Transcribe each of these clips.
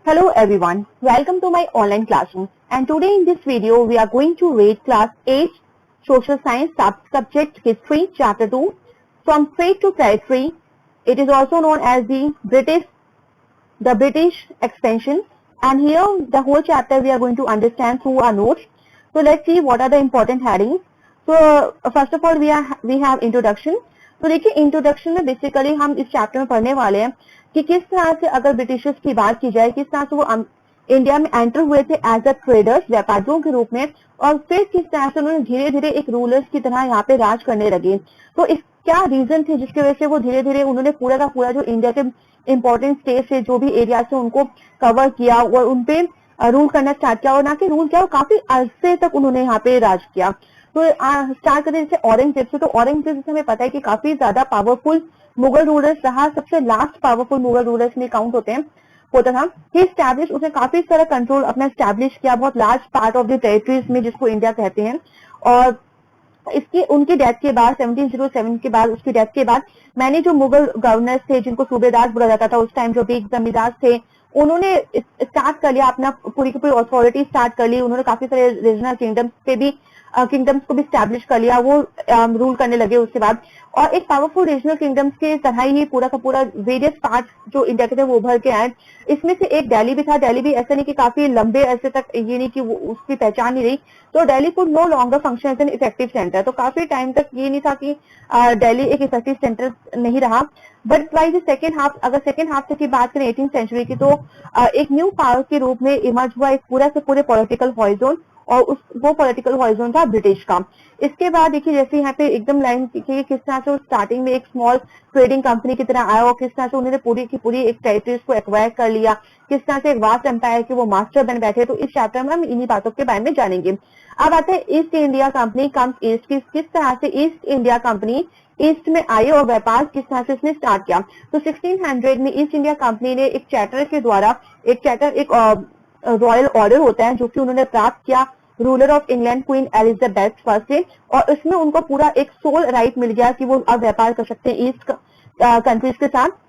Hello everyone, welcome to my online classroom, and today in this video we are going to read class 8 social science subject history chapter 2 from trade to territory. It is also known as the British expansion, and here the whole chapter we are going to understand through our notes. So let's see what are the important headings. So first of all we have introduction. तो देखिए introduction में basically हम इस chapter में पढ़ने वाले हैं कि किस तरह से अगर ब्रिटिशर्स की बात की जाए, किस तरह से वो इंडिया में एंटर हुए थे एज अ ट्रेडर्स, व्यापारियों के रूप में, और फिर किस तरह से उन्होंने धीरे धीरे एक रूलर्स की तरह यहाँ पे राज करने लगे। तो इस क्या रीजन थे जिसकी वजह से वो धीरे धीरे उन्होंने पूरा का पूरा जो इंडिया के इंपॉर्टेंट स्टेट से जो भी एरिया से उनको कवर किया और उनपे रूल करना स्टार्ट किया, और ना कि रूल किया, काफी अरसे तक उन्होंने यहाँ पे राज किया। तो स्टार्ट करें जैसे औरंगजेब से। तो औरंगजेब से हमें पता है कि काफी ज्यादा पावरफुल मुगल रूलर्स रहा, सबसे लास्ट पावरफुल मुगल रूलर्स में काउंट होता था। ही स्टैब्लिश, उसने काफी सारा कंट्रोल अपना स्टैब्लिश किया बहुत large part of the territories में, जिसको इंडिया कहते हैं। और उनकी डेथ के बाद 1707 के बाद, उसकी डेथ के बाद मैंने जो मुगल गवर्नर्स थे जिनको सूबेदार बोला जाता था उस टाइम, जो बिग जमींदार थे, उन्होंने स्टार्ट कर लिया अपना पूरी की पूरी अथॉरिटी स्टार्ट कर ली। उन्होंने काफी सारे रीजनल किंगडम्स को भी स्टैब्लिश कर लिया, वो रूल करने लगे उसके बाद। और एक पावरफुल रीजनल किंगडम्स के तरह ही पूरा का पूरा वेरियस पार्ट जो इंडिया के थे वो उभर के आए। इसमें से एक दिल्ली भी था। दिल्ली भी ऐसा नहीं कि काफी लंबे अरसे तक ये नहीं कि वो उसकी पहचान नहीं रही। तो Delhi could no longer function as an effective centre. तो काफी टाइम तक ये नहीं था कि दिल्ली एक इफेक्टिव सेंटर नहीं रहा। But by the second half, अगर सेकेंड हाफ तक की बात करें 18th सेंचुरी की, तो एक न्यू पावर के रूप में इमर्ज हुआ एक पूरा से पूरे पॉलिटिकल हॉरिजॉन, और वो पॉलिटिकल हॉरिजॉन था ब्रिटिश का। इसके बाद देखिए जैसे यहाँ पे एकदम लाइन की किस तरह से वो स्टार्टिंग में एक स्मॉल ट्रेडिंग कंपनी की तरह आया और किस तरह से उन्होंने पूरी की पूरी एक टेरिटरीज को एक्वायर कर लिया, किस तरह से एक वास्ट एम्पायर के वो मास्टर बन बैठे। तो इस चैप्टर में हम इन्हीं बातों के बारे में जानेंगे। अब आते हैं east India company comes east, किस तरह से ईस्ट इंडिया कंपनी ईस्ट में आई और व्यापार किस तरह से इसने स्टार्ट किया। तो 1600 में ईस्ट इंडिया कंपनी ने एक चार्टर के द्वारा एक रॉयल ऑर्डर होता है जो कि उन्होंने प्राप्त किया ruler of England queen Elizabeth first से, और इसमें उनको पूरा एक सोल राइट मिल गया कि वो अब व्यापार कर सकते हैं ईस्ट कंट्रीज के साथ।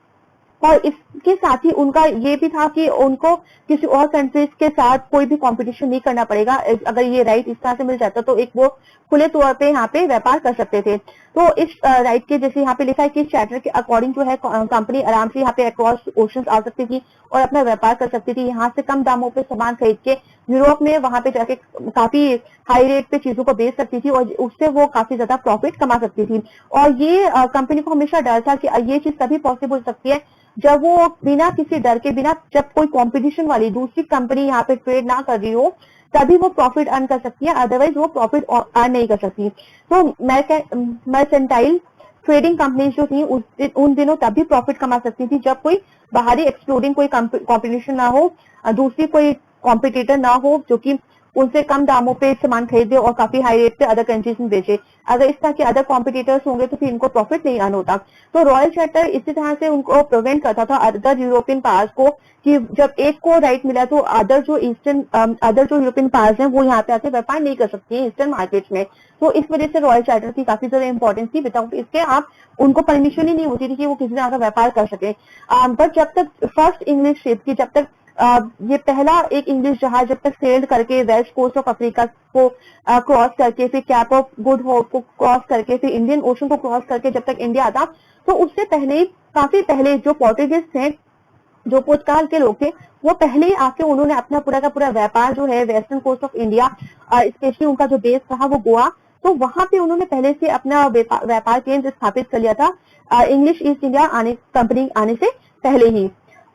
और इसके साथ ही उनका ये भी था कि उनको किसी और कंट्रीज के साथ कोई भी कंपटीशन नहीं करना पड़ेगा। अगर ये राइट इस तरह से मिल जाता तो एक वो खुले तौर पे यहाँ पे व्यापार कर सकते थे। तो इस राइट के जैसे यहाँ पे लिखा है कि चार्टर के अकॉर्डिंग जो है कंपनी आराम से यहाँ पे अक्रॉस ओशंस आ सकती थी और अपना व्यापार कर सकती थी। यहाँ से कम दामों पे सामान खरीद के यूरोप में वहां पे जाके काफी हाई रेट पे चीजों को बेच सकती थी और उससे वो काफी ज्यादा प्रॉफिट कमा सकती थी। और ये कंपनी को हमेशा डर था कि ये चीज तभी पॉसिबल हो सकती है जब वो बिना किसी डर के, बिना जब कोई कंपटीशन वाली दूसरी कंपनी यहाँ पे ट्रेड ना कर रही हो, तभी वो प्रॉफिट अर्न कर सकती है, अदरवाइज वो प्रॉफिट अर्न नहीं कर सकती। तो मर्केंटाइल ट्रेडिंग कंपनी जो थी उन दिनों तभी प्रॉफिट कमा सकती थी जब कोई बाहरी एक्सप्लोडिंग कोई कंपटीशन ना हो, दूसरी कोई कॉम्पिटिटर ना हो जो कि उनसे कम दामों पे सामान खरीदे और काफी हाई रेट पे अदर कंट्रीज में बेचे। अगर इस तरह के अदर कॉम्पिटिटर्स होंगे तो फिर इनको प्रॉफिट नहीं अर्न होता। तो रॉयल चार्टर इसी तरह से उनको प्रिवेंट करता था अदर यूरोपियन पावर्स को कि जब एक को राइट मिला तो अदर जो यूरोपियन पावर्स हैं वो यहाँ पे आके व्यापार नहीं कर सकती है ईस्टर्न मार्केट्स में। तो इस वजह से रॉयल चार्टर की काफी ज्यादा इंपॉर्टेंस थी। विदाउट इसके आप उनको परमिशन ही नहीं होती थी कि वो किसी तरह का व्यापार कर सके। बट जब तक फर्स्ट इंग्लिश शिप की, जब तक ये पहला एक इंग्लिश जहाज जब तक सेल्ड करके वेस्ट कोस्ट ऑफ अफ्रीका को क्रॉस करके, फिर कैप ऑफ गुड होप को क्रॉस करके, फिर इंडियन ओशन को क्रॉस करके जब तक इंडिया आता, तो उससे पहले ही काफी पहले जो पोर्टुगीज थे, जो पुर्तगाल के लोग थे, वो पहले ही आके उन्होंने अपना पूरा का पूरा व्यापार जो है western coast of India, specially उनका जो बेस रहा वो गोवा, तो वहां पे उन्होंने पहले से अपना व्यापार केंद्र स्थापित कर लिया था इंग्लिश ईस्ट इंडिया कंपनी आने से पहले ही।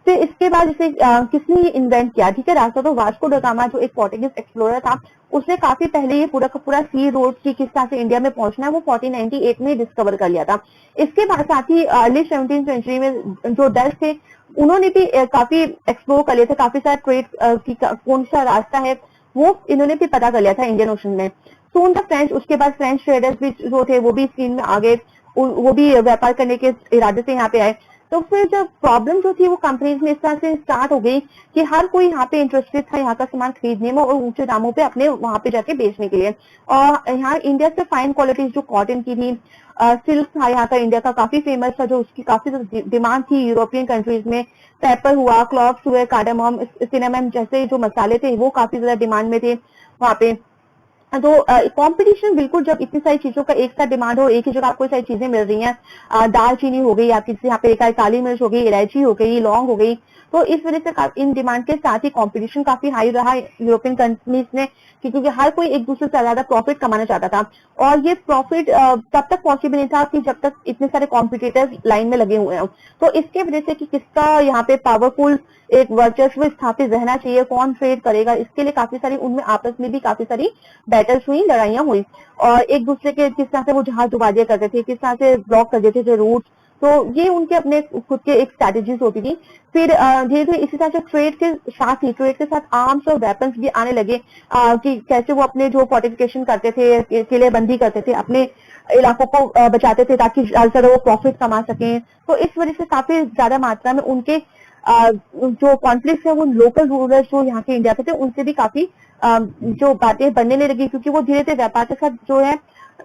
फिर इसके बाद इसे किसने ये इन्वेंट किया, ठीक है, रास्ता तो वास्को ड गामा जो एक पोर्टुगीज एक्सप्लोरर था, उसने काफी पहले ये पूरा का पूरा सी रोड की किस तरह से इंडिया में पहुंचना है वो 1498 में डिस्कवर कर लिया था। इसके बाद साथ ही अर्ली 17th सेंचुरी में जो डच थे उन्होंने भी काफी एक्सप्लोर कर लिया था, काफी सारा ट्रेड की कौन सा रास्ता है वो इन्होंने भी पता कर लिया था इंडियन ओशन में। सोन द फ्रेंच, उसके बाद फ्रेंच ट्रेडर्स भी जो थे वो भी स्क्रीन में आ गए, वो भी व्यापार करने के इरादे से यहाँ पे आए। तो फिर जब प्रॉब्लम जो थी वो कंपनीज में इस तरह से स्टार्ट हो गई कि हर कोई यहाँ पे इंटरेस्टेड था यहाँ का सामान खरीदने में और ऊंचे दामों पे अपने वहां पे जाके बेचने के लिए। और यहाँ इंडिया से फाइन क्वालिटी जो कॉटन की थी, सिल्क था यहाँ का इंडिया का काफी फेमस था, जो उसकी काफी डिमांड थी यूरोपियन कंट्रीज में। पेपर हुआ, क्लॉव्स हुए, कार्डामम, सिनेमन जैसे जो मसाले थे वो काफी ज्यादा डिमांड में थे वहां पे। तो कंपटीशन बिल्कुल, जब इतनी सारी चीजों का एक साथ डिमांड हो, एक ही जगह आपको सारी चीजें मिल रही हैं, दालचीनी हो गई आपकी, यहाँ पे काली मिर्च हो गई, इलायची हो गई, लौंग हो गई, तो इस वजह से इन डिमांड के साथ ही कंपटीशन काफी हाई रहा यूरोपियन कंट्रीज में, क्योंकि हर कोई एक दूसरे से ज्यादा प्रॉफिट कमाना चाहता था। और ये प्रॉफिट तब तक पॉसिबल नहीं था कि जब तक इतने सारे कॉम्पिटिटर्स लाइन में लगे हुए हों। तो इसके वजह से कि किसका यहाँ पे पावरफुल एक वर्चस्व स्थापित रहना चाहिए, कौन ट्रेड करेगा, इसके लिए काफी सारी उनमें आपस में भी काफी सारी बैटल्स हुई, लड़ाइयां हुई, और एक दूसरे के किस तरह से वो जहाज डुबा दिया करते थे, किस तरह से ब्लॉक कर देते थे रूट। तो ये उनके अपने खुद के एक स्ट्रेटेजीज होती थी। फिर धीरे धीरे इसी तरह से ट्रेड के साथ ही, ट्रेड के साथ आर्म्स और वेपन्स भी आने लगे, कि कैसे वो अपने जो फोर्टिफिकेशन करते थे, किलेबंदी करते थे, अपने इलाकों को बचाते थे ताकि ज्यादा वो प्रॉफिट कमा सकें। तो इस वजह से काफी ज्यादा मात्रा में उनके जो कॉन्फ्लिक्ट है वो लोकल रूलर्स जो यहाँ के इंडिया के थे उनसे भी काफी जो बातें बनने नहीं लगी, क्योंकि वो धीरे धीरे व्यापार के साथ जो है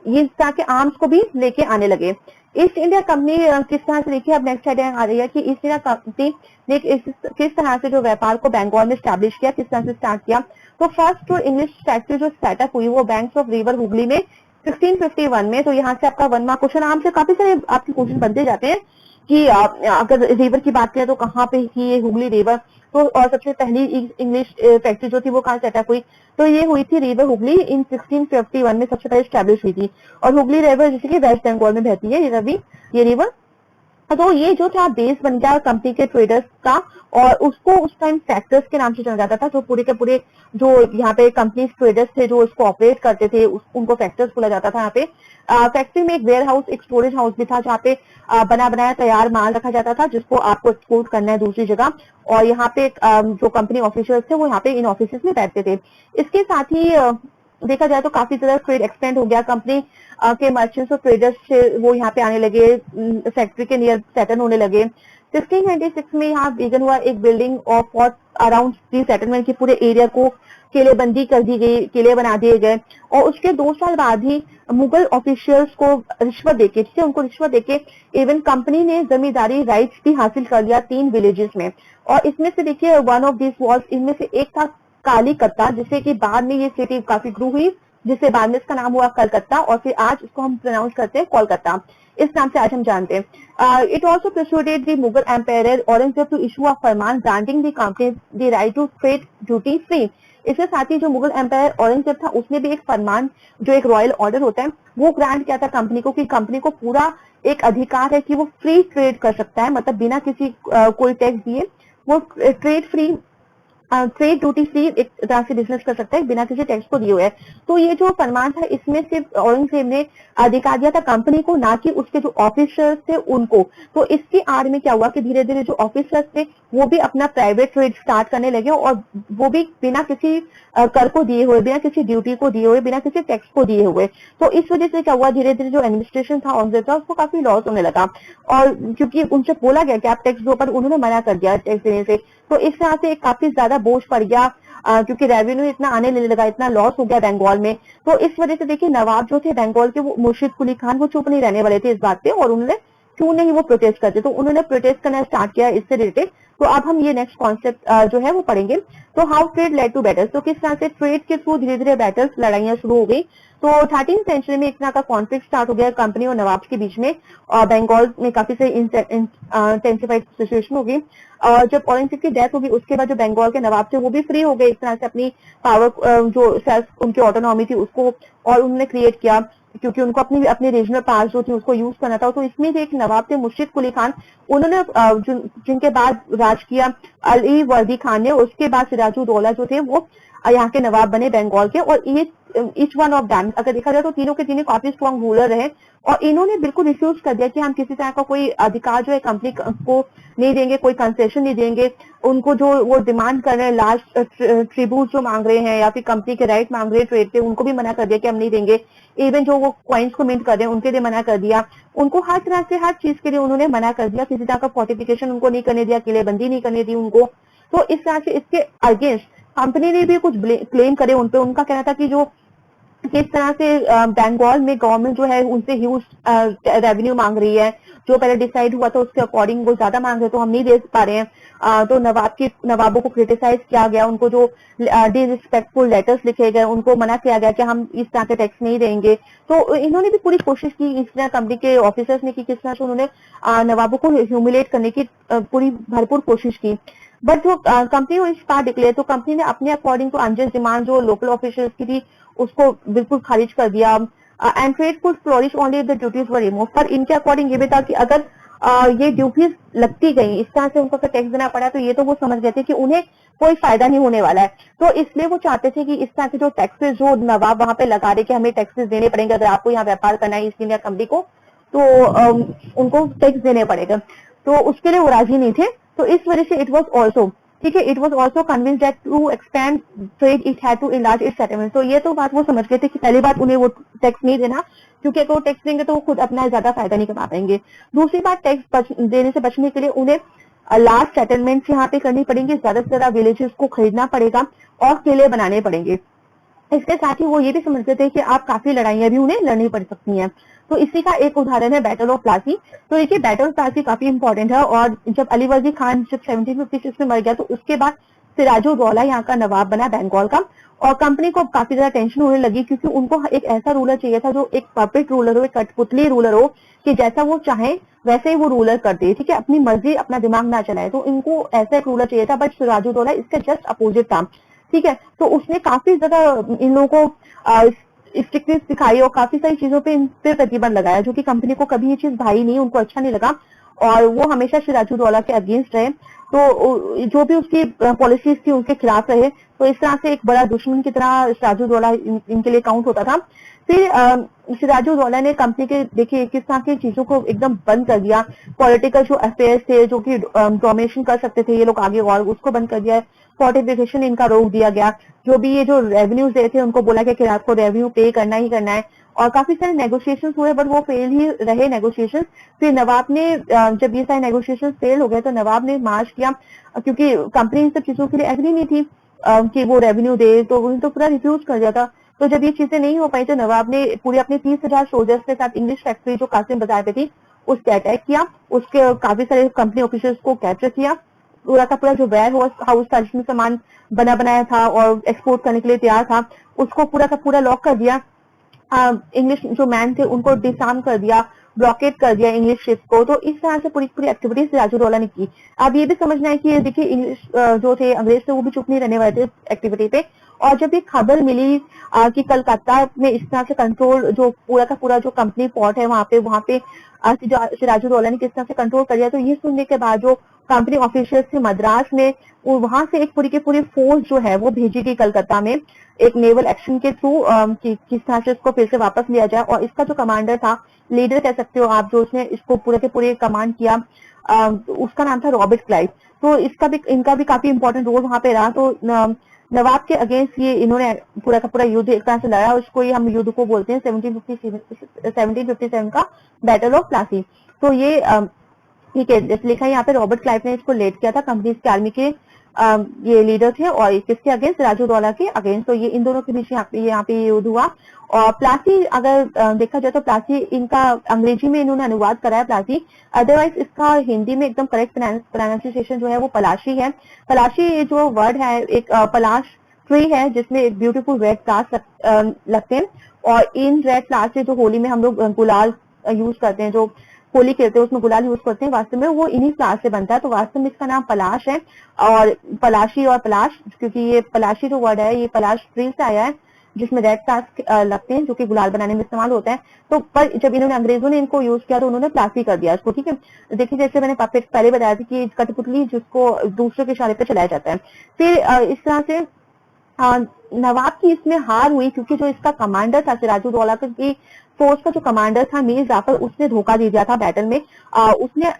ये तरह के आर्म्स को भी लेके आने लगे। ईस्ट इंडिया कंपनी किस तरह से, देखिए अब नेक्स्ट आइडिया आ रही है कि ईस्ट इंडिया कंपनी ने किस तरह से जो व्यापार को बंगाल में स्टैब्लिश किया, किस तरह से स्टार्ट किया। तो फर्स्ट जो इंग्लिश फैक्ट्री जो सेटअप हुई वो बैंक्स ऑफ रिवर हुगली में 1651 में। तो यहाँ से आपका 1 मार्क क्वेश्चन, आराम से काफी सारे आपके क्वेश्चन बनते जाते हैं कि अगर रिवर की बात करें तो कहाँ पे थी ये हुगली रिवर। तो और सबसे पहली इंग्लिश फैक्ट्री जो थी वो कहाँ सेटअप हुई, तो ये हुई थी रिवर हुगली इन 1651 में सबसे पहले स्टैब्लिश हुई थी। और हुगली रिवर जैसे कि वेस्ट बंगाल में बहती है ये रिवर। तो ये जो था बेस बन गया कंपनी के ट्रेडर्स का, और उसको उस टाइम फैक्टर्स के नाम से जाना जाता था। जो पूरे के पूरे जो यहाँ पे कंपनी ट्रेडर्स थे जो इसको ऑपरेट करते थे उनको फैक्टर्स बोला जाता था। यहाँ पे फैक्ट्री में एक वेयर हाउस, एक स्टोरेज हाउस भी था जहाँ पे बना बनाया तैयार माल रखा जाता था जिसको आपको एक्सपोर्ट करना है दूसरी जगह। और यहाँ पे जो कंपनी ऑफिसर्स थे वो यहाँ पे इन ऑफिस में बैठते थे। इसके साथ ही देखा जाए तो काफी ज्यादा ट्रेड एक्सपेंड हो गया, कंपनी के मर्चेंट्स और ट्रेडर्स से वो यहाँ पे आने लगे, फैक्ट्री के नियर सेटल होने लगे। 1696 में यहाँ बिगन हुआ एक building of fort around the settlement की पूरे एरिया को किलेबंदी कर दी गई, किले बना दिए गए। और उसके 2 साल बाद ही मुगल ऑफिशियल्स को रिश्वत देके, ठीक है, उनको रिश्वत देके इवन कंपनी ने जमींदारी राइट्स भी हासिल कर लिया 3 विलेजेस में। और इसमें से देखिए वन ऑफ दिस वाज, इनमें से एक था कालीकत्ता, जिससे कि बाद में ये सिटी काफी ग्रो हुई, जिससे बाद में इसका नाम हुआ कलकत्ता, और फिर आज इसको हम प्रोनाउंस करते हैं कोलकाता, इस नाम से आज हम जानते हैं। It also persuaded the Mughal empire Aurangzeb to issue a farman granting the company the right to trade duty free. इसके साथ ही जो मुगल एम्पायर औरंगजेब था उसने भी एक फरमान, जो एक रॉयल ऑर्डर होता है, वो ग्रांट किया था कंपनी को, कि कंपनी को पूरा एक अधिकार है कि वो फ्री ट्रेड कर सकता है, मतलब बिना किसी कोई टैक्स दिए वो trade free, trade duty free एक तरह से बिजनेस कर सकता है बिना किसी टैक्स को दिए हुए। तो ये जो फरमान था इसमें सिर्फ औरंगजेब ने अधिकार दिया था कंपनी को, ना कि उसके जो ऑफिसर्स थे उनको। तो इसकी आड़ में क्या हुआ कि धीरे धीरे जो ऑफिसर्स थे वो भी अपना प्राइवेट ट्रेड स्टार्ट करने लगे, और वो भी बिना किसी कर को दिए हुए, बिना किसी ड्यूटी को दिए हुए, बिना किसी टैक्स को दिए हुए। तो इस वजह से क्या हुआ, धीरे धीरे जो एडमिनिस्ट्रेशन था औरंगजेब का उसको काफी लॉस होने लगा। और क्योंकि उनसे बोला गया कि आप टैक्स दो, पर उन्होंने मना कर दिया टैक्स देने से। तो इस तरह से काफी ज्यादा बोझ पड़ गया, क्योंकि रेवेन्यू इतना आने लेने लगा, इतना लॉस हो गया बंगाल में। तो इस वजह से देखिए नवाब जो थे बंगाल के, वो मुर्शिद कुली खान, वो चुप नहीं रहने वाले थे इस बात पे, और उन्होंने क्यों नहीं वो प्रोटेस्ट करते, तो उन्होंने प्रोटेस्ट करना स्टार्ट किया इससे रिलेटेड। तो अब हम ये नेक्स्ट कॉन्सेप्ट जो है वो पढ़ेंगे। तो how trade led to battles, तो किस तरह से ट्रेड के थ्रू धीरे धीरे बैटल्स, लड़ाइयां शुरू हो गई। तो 13वीं सेंचुरी में एक तरह का कॉन्फ्लिक्ट स्टार्ट हो गया कंपनी और नवाब के बीच में, और बंगाल में काफी से इंटेंसिफाइड सिचुएशन हो गई। और जब औरंगजेब की डेथ होगी उसके बाद जो बंगाल के नवाब थे वो भी फ्री हो गए इस तरह से, अपनी पावर जो सेल्फ उनकी ऑटोनॉमी थी उसको और उन्होंने क्रिएट किया, क्योंकि उनको अपनी अपनी रीजनल पावर्स जो थी उसको यूज करना था। तो इसमें जो एक नवाब थे मुर्शिद कुली खान, उन्होंने जिनके बाद राज किया अली वर्दी खान ने, उसके बाद सिराजुद्दौला जो थे वो यहाँ के नवाब बने बंगाल के। और ये ईच वन ऑफ दैम अगर देखा जाए तो तीनों के तीनों काफी स्ट्रॉन्ग रूलर रहे, और इन्होंने बिल्कुल रिफ्यूज कर दिया कि हम किसी तरह का कोई अधिकार जो है कंपनी को नहीं देंगे, कोई कंसेशन नहीं देंगे। उनको जो वो डिमांड कर रहे हैं, लास्ट ट्रिब्यूट जो मांग रहे हैं या फिर कंपनी के राइट मांग रहे हैं ट्रेड पे, उनको भी मना कर दिया कि हम नहीं देंगे। इवन जो वो कॉइन्स को मिंट कर रहे हैं उनके लिए मना कर दिया। उनको हर तरह से हर चीज के लिए उन्होंने मना कर दिया, किसी तरह का फोर्टिफिकेशन उनको नहीं करने दिया, किलेबंदी नहीं करने दी उनको। तो इस तरह से इसके अगेंस्ट कंपनी ने भी कुछ क्लेम करे उनपे। उनका कहना था कि जो किस तरह से बंगाल में गवर्नमेंट जो है उनसे ह्यूज रेवेन्यू मांग रही है, जो पहले डिसाइड हुआ था उसके अकॉर्डिंग वो ज्यादा मांग रहे, तो हम नहीं दे पा रहे हैं। तो नवाबों को क्रिटिसाइज किया गया, उनको जो डिसरिस्पेक्टफुल लेटर्स लिखे गए उनको मना किया गया कि हम इस तरह के टैक्स नहीं देंगे। तो इन्होंने भी पूरी कोशिश की, इस तरह कंपनी के ऑफिसर्स ने की, किस तरह से उन्होंने नवाबों को ह्यूमिलेट करने की पूरी भरपूर कोशिश की। बट जो कंपनी ने इस बार डिक्लेयर, तो कंपनी ने अपने अकॉर्डिंग टू अनजस्ट डिमांड जो लोकल ऑफिशियल्स की थी उसको बिल्कुल खारिज कर दिया। And trade could flourish only the duties were remove. पर इनके अकॉर्डिंग ये भी था कि अगर ये ड्यूटीज लगती गई, इस तरह से उनको टैक्स देना पड़ा, तो ये तो वो समझ गए थे कि उन्हें कोई फायदा नहीं होने वाला है। तो इसलिए वो चाहते थे कि इस तरह के जो टैक्सेस जो नवाब वहां पे लगा रहे कि हमें टैक्सेस देने पड़ेंगे अगर आपको यहाँ व्यापार करना है ईस्ट इंडिया कंपनी को, तो उनको टैक्स देने पड़ेगा। तो उसके लिए वो राजी नहीं थे। तो इस वजह से इट वॉज ऑल्सो, ठीक है, it was also convince that to expand trade it had to enlarge its settlement. तो ये तो बात वो समझ गए थे कि पहली बात उन्हें वो टैक्स नहीं देना, क्योंकि अगर वो टैक्स देंगे तो वो खुद अपना ज्यादा फायदा नहीं कमा पाएंगे। दूसरी बात, टैक्स देने से बचने के लिए उन्हें लार्ज सेटलमेंट्स यहाँ पे करनी पड़ेंगी, ज्यादा से ज्यादा विलेजेस को खरीदना पड़ेगा और किले बनाने पड़ेंगे। इसके साथ ही वो ये भी समझते थे कि आप काफी लड़ाइयां भी उन्हें लड़नी पड़ सकती हैं। तो इसी का एक उदाहरण है बैटल ऑफ प्लासी। तो देखिए बैटल ऑफ प्लासी काफी इंपॉर्टेंट है, और जब अली वर्दी खान जब 1756 में मर गया तो उसके बाद सिराजुद्दौला यहाँ का नवाब बना बंगाल का। और कंपनी को काफी ज्यादा टेंशन होने लगी, क्योंकि उनको एक ऐसा रूलर चाहिए था जो एक परफेक्ट रूलर हो, एक कठपुतली रूलर हो, कि जैसा वो चाहे वैसे ही वो रूलर कर दे, ठीक है, अपनी मर्जी अपना दिमाग ना चलाए। तो इनको ऐसा एक रूलर चाहिए था, बट सिराजुद्दौला इसके जस्ट अपोजिट था, ठीक है। तो उसने काफी ज्यादा इन लोगों को स्ट्रिक्टनेस दिखाई और काफी सारी चीजों पे इन पे प्रतिबंध लगाया, जो कि कंपनी को कभी ये चीज भाई नहीं, उनको अच्छा नहीं लगा, और वो हमेशा सिराजुद्दौला के अगेंस्ट रहे। तो जो भी उसकी पॉलिसीज थी उनके खिलाफ रहे। तो इस तरह से एक बड़ा दुश्मन की तरह सिराजुद्दौला इनके लिए काउंट होता था। फिर सिराजुद्दौला ने कंपनी के देखिए किस तरह की चीजों को एकदम बंद कर दिया। पॉलिटिकल जो अफेयर्स थे जो कि डोमिनेशन कर सकते थे ये लोग आगे, और उसको बंद कर दिया। फोर्टिफिकेशन इनका रोक दिया गया। जो भी ये जो रेवेन्यूज दे थे उनको बोला गया कि आपको रेवेन्यू पे करना ही करना है। और काफी सारे नेगोशिएशन हुए, बट वो फेल ही रहे नेगोशिएशन। फिर नवाब ने जब ये सारे नेगोशिएशन फेल हो गए तो नवाब ने मार्च किया, क्योंकि कंपनी इन सब चीजों के लिए एग्री नहीं थी कि वो रेवेन्यू दे, तो उन्होंने तो पूरा रिफ्यूज कर दिया था। तो जब ये चीजें नहीं हो पाई तो नवाब ने पूरे अपने 30,000 सोल्जर्स के साथ इंग्लिश फैक्ट्री जो कासिम बाजार पे थी उस पर अटैक किया। उसके काफी सारे कंपनी ऑफिसर्स को कैप्चर किया। पूरा का पूरा जो वेयर हाउस था जिसमें सामान बना बनाया था और एक्सपोर्ट करने के लिए तैयार था, उसको पूरा का पूरा लॉक कर दिया। इंग्लिश जो मैन थे उनको डिसआर्म कर दिया, ब्लॉकेट कर दिया इंग्लिश शिप को। तो इस तरह से पूरी पूरी एक्टिविटीज सिराजुद्दौला ने की। अब ये भी समझना है कि ये देखिए इंग्लिश जो थे अंग्रेज थे वो भी चुप नहीं रहने वाले थे एक्टिविटी पे। और जब ये खबर मिली कि कलकत्ता में इस तरह से कंट्रोल जो पूरा का पूरा जो कंपनी पोर्ट है वहां पे सिराजुद्दौला ने किस तरह से कंट्रोल कर लिया, तो ये सुनने के बाद जो कंपनी ऑफिशियल्स थे मद्रास में, वहां से एक पूरी की पूरी फोर्स जो है वो भेजी गई कलकत्ता में एक नेवल एक्शन के थ्रू, किस तरह से इसको फिर से वापस लिया जाए। और इसका जो कमांडर था, लीडर कह सकते हो आप, जो उसने इसको पूरे के पूरे कमांड किया, उसका नाम था रॉबर्ट क्लाइव। तो इनका भी काफी इंपॉर्टेंट रोल वहां पे रहा। तो नवाब के अगेंस्ट ये इन्होंने पूरा का पूरा युद्ध एक तरह से लड़ा। उसको ही हम युद्ध को बोलते हैं 1757 का बैटल ऑफ प्लासी। तो ये ठीक है, जैसे लिखा है यहाँ पे रॉबर्ट क्लाइव ने इसको लेड किया था, कंपनी के आर्मी के ये लीडर थे, और किसके अगेंस्ट, सिराजुद्दौला के अगेंस्ट। तो ये इन दोनों के बीच यहाँ पे युद्ध हुआ। और प्लासी अगर देखा जाए तो प्लासी इनका अंग्रेजी में इन्होंने अनुवाद करा है प्लासी, अदरवाइज इसका हिंदी में एकदम करेक्ट प्रोनाउंसिएशन जो है वो पलाशी है। पलाशी जो वर्ड है एक पलाश ट्री है जिसमें एक ब्यूटीफुल रेड फ्लावर्स लगते हैं। और इन रेड फ्लावर्स से जो होली में हम लोग गुलाल यूज करते हैं, जो होली खेलते हैं उसमें गुलाल यूज करते हैं, वास्तव में वो इन्हीं फ्लावर से बनता है। तो वास्तव में इसका नाम पलाश है। और पलाशी और पलाश, क्योंकि ये पलाशी जो वर्ड है ये पलाश ट्री से आया है जिसमें रेड फ्लावर्स लगते हैं जो कि गुलाल बनाने में इस्तेमाल होता है। तो पर जब इन्होंने अंग्रेजों ने इनको यूज किया तो उन्होंने प्लासी कर दिया इसको, ठीक है। देखिए जैसे मैंने पहले बताया था कि कठपुतली जिसको दूसरे के इशारे पे चलाया जाता है। फिर इस तरह से नवाब की इसमें हार हुई क्योंकि जो इसका कमांडर था सिराजुद्दौला की फोर्स का जो कमांडर था मीर जाफर, उसने धोखा दे दिया था बैटल में। उसने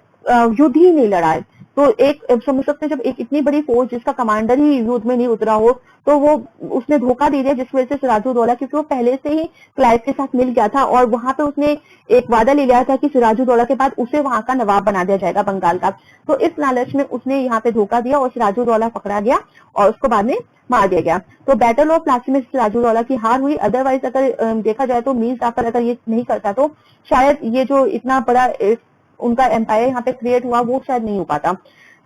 युद्ध ही नहीं लड़ा। तो एक समझ सकते हैं जब एक इतनी बड़ी फोर्स जिसका कमांडर ही युद्ध में नहीं उतरा हो, तो वो उसने धोखा दे दिया, जिस वजह से सिराजुद्दौला, क्योंकि वो पहले से ही क्लाइव के साथ मिल गया था और वहां पे उसने एक वादा ले लिया था कि सिराजुद्दौला के बाद उसे वहां का नवाब बना दिया जाएगा बंगाल का। तो इस लालच में उसने यहाँ पे धोखा दिया और सिराजुद्दौला पकड़ा गया और उसको बाद में मार दिया गया। तो बैटल ऑफ प्लासी में सिराजुद्दौला की हार हुई। अदरवाइज अगर देखा जाए तो मीर जाफर अगर ये नहीं करता तो शायद ये जो इतना बड़ा उनका एम्पायर यहाँ पे क्रिएट हुआ वो शायद नहीं हो पाता।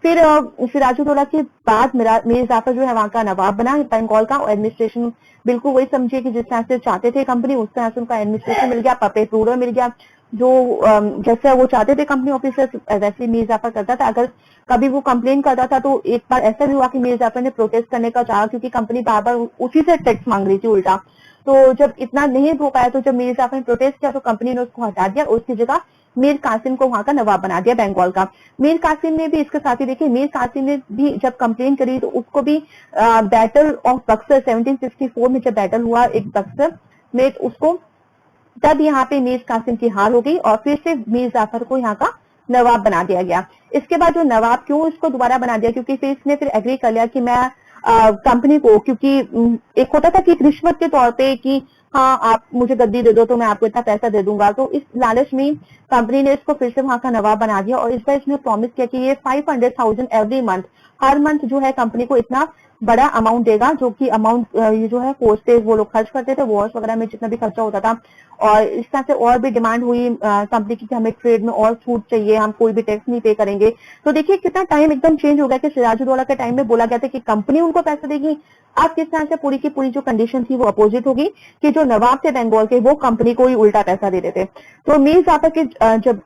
फिर सिराजुद्दौला के बाद मीर जाफर जो है वहां का नवाब बना बंगाल का, और एडमिनिस्ट्रेशन बिल्कुल वही समझिए कि जिस तरह से चाहते थे कंपनी, उस तरह से उनका एडमिनिस्ट्रेशन मिल गया, पपेट रूलर मिल गया। जो जैसे वो चाहते थे कंपनी ऑफिसर वैसे मीर जाफर करता था। अगर कभी वो कंप्लेन करता था तो एक बार ऐसा भी हुआ कि मीर जाफर ने प्रोटेस्ट करने का चाहा क्योंकि कंपनी बार बार उसी से टैक्स मांग रही थी उल्टा। तो जब इतना नहीं हो पाया तो जब मीर जाफर ने प्रोटेस्ट किया तो कंपनी ने उसको हटा दिया और उसकी जगह मीर कासिम को वहां का नवाब बना दिया बंगाल का। मीर कासिम ने भी इसके साथ ही देखिए, मीर कासिम ने भी जब कंप्लेन करी तो उसको भी बैटल ऑफ बक्सर 1764 में जब बैटल हुआ एक बक्सर में, उसको तब यहाँ पे मीर कासिम की हार हो गई और फिर से मीर जाफर को यहाँ का नवाब बना दिया गया। इसके बाद जो नवाब क्यों इसको दोबारा बना दिया, क्योंकि फिर इसने फिर एग्री कर लिया कि मैं कंपनी को, क्योंकि एक होता था कि एक रिश्वत के तौर पे कि हाँ आप मुझे गद्दी दे दो तो मैं आपको इतना पैसा दे दूंगा, तो इस लालच में कंपनी ने इसको फिर से वहां का नवाब बना दिया। और इस बार इसने प्रॉमिस किया कि ये 500,000 एवरी मंथ, हर मंथ जो है कंपनी को इतना बड़ा अमाउंट देगा, जो कि अमाउंट ये जो है फोर्स पे वो लोग खर्च करते थे, वॉर्स वगैरह में जितना भी खर्चा होता था। और इस तरह से और भी डिमांड हुई कंपनी की कि हमें ट्रेड में और छूट चाहिए, हम कोई भी टैक्स नहीं पे करेंगे। तो देखिए कितना टाइम एकदम चेंज हो गया कि सिराजुद्दौला के टाइम में बोला गया था कि कंपनी उनको पैसा देगी, अब किस तरह से पूरी की पूरी जो कंडीशन थी वो अपोजिट होगी कि जो नवाब थे बंगाल के वो कंपनी को ही उल्टा पैसा दे देते। तो मीर जाफर के जब